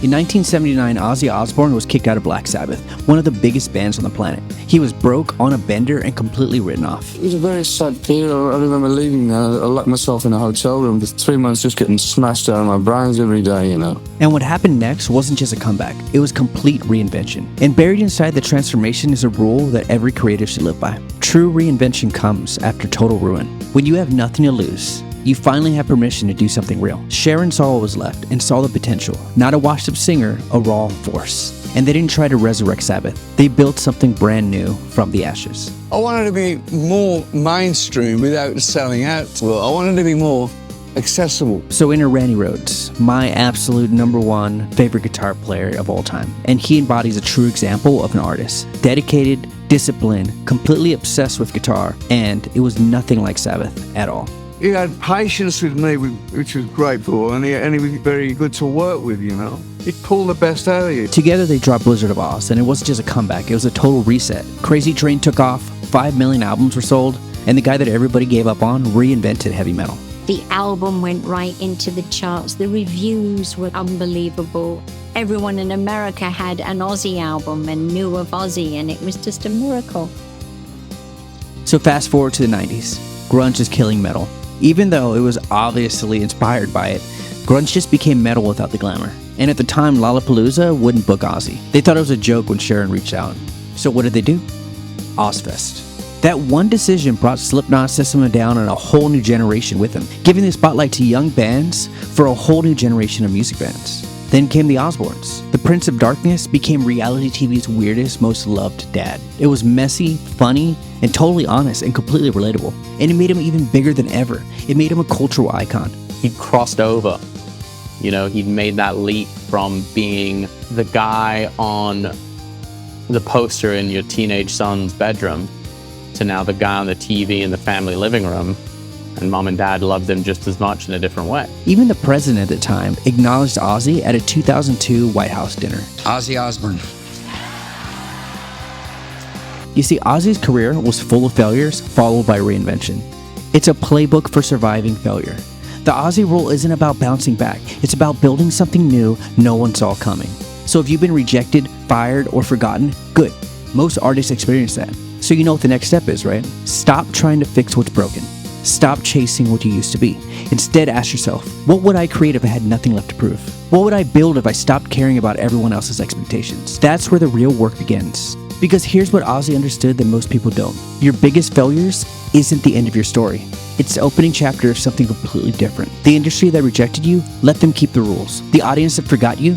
In 1979, Ozzy Osbourne was kicked out of Black Sabbath, one of the biggest bands on the planet. He was broke, on a bender, and completely written off. It was a very sad period. I remember leaving there. I locked myself in a hotel room for 3 months, just getting smashed out of my brains every day, you know. And what happened next wasn't just a comeback, it was complete reinvention. And buried inside the transformation is a rule that every creative should live by. True reinvention comes after total ruin. When you have nothing to lose, you finally have permission to do something real. Sharon saw what was left and saw the potential. Not a washed-up singer, a raw force. And they didn't try to resurrect Sabbath. They built something brand new from the ashes. I wanted to be more mainstream without selling out. Well, I wanted to be more accessible. So enter Randy Rhoads, my absolute #1 favorite guitar player of all time. And he embodies a true example of an artist. Dedicated, disciplined, completely obsessed with guitar, and it was nothing like Sabbath at all. He had patience with me, which was grateful, and he was very good to work with, you know. He'd pull the best out of you. Together they dropped Blizzard of Ozz, and it wasn't just a comeback, it was a total reset. Crazy Train took off, 5 million albums were sold, and the guy that everybody gave up on reinvented heavy metal. The album went right into the charts. The reviews were unbelievable. Everyone in America had an Ozzy album and knew of Ozzy, and it was just a miracle. So fast forward to the 90s. Grunge is killing metal. Even though it was obviously inspired by it, grunge just became metal without the glamour. And at the time, Lollapalooza wouldn't book Ozzy. They thought it was a joke when Sharon reached out. So what did they do? Ozzfest. That one decision brought Slipknot, System of a Down, and a whole new generation with them, giving the spotlight to young bands for a whole new generation of music bands. Then came the Osbournes. The Prince of Darkness became reality TV's weirdest, most loved dad. It was messy, funny, and totally honest and completely relatable. And it made him even bigger than ever. It made him a cultural icon. He'd crossed over. You know, he'd made that leap from being the guy on the poster in your teenage son's bedroom to now the guy on the TV in the family living room. And mom and dad loved him just as much in a different way. Even the president at the time acknowledged Ozzy at a 2002 White House dinner. Ozzy Osbourne. You see, Ozzy's career was full of failures, followed by reinvention. It's a playbook for surviving failure. The Ozzy rule isn't about bouncing back. It's about building something new no one saw coming. So if you've been rejected, fired, or forgotten, good. Most artists experience that. So you know what the next step is, right? Stop trying to fix what's broken. Stop chasing what you used to be. Instead, ask yourself, what would I create if I had nothing left to prove? What would I build if I stopped caring about everyone else's expectations? That's where the real work begins. Because here's what Ozzy understood that most people don't. Your biggest failures isn't the end of your story. It's the opening chapter of something completely different. The industry that rejected you, let them keep the rules. The audience that forgot you,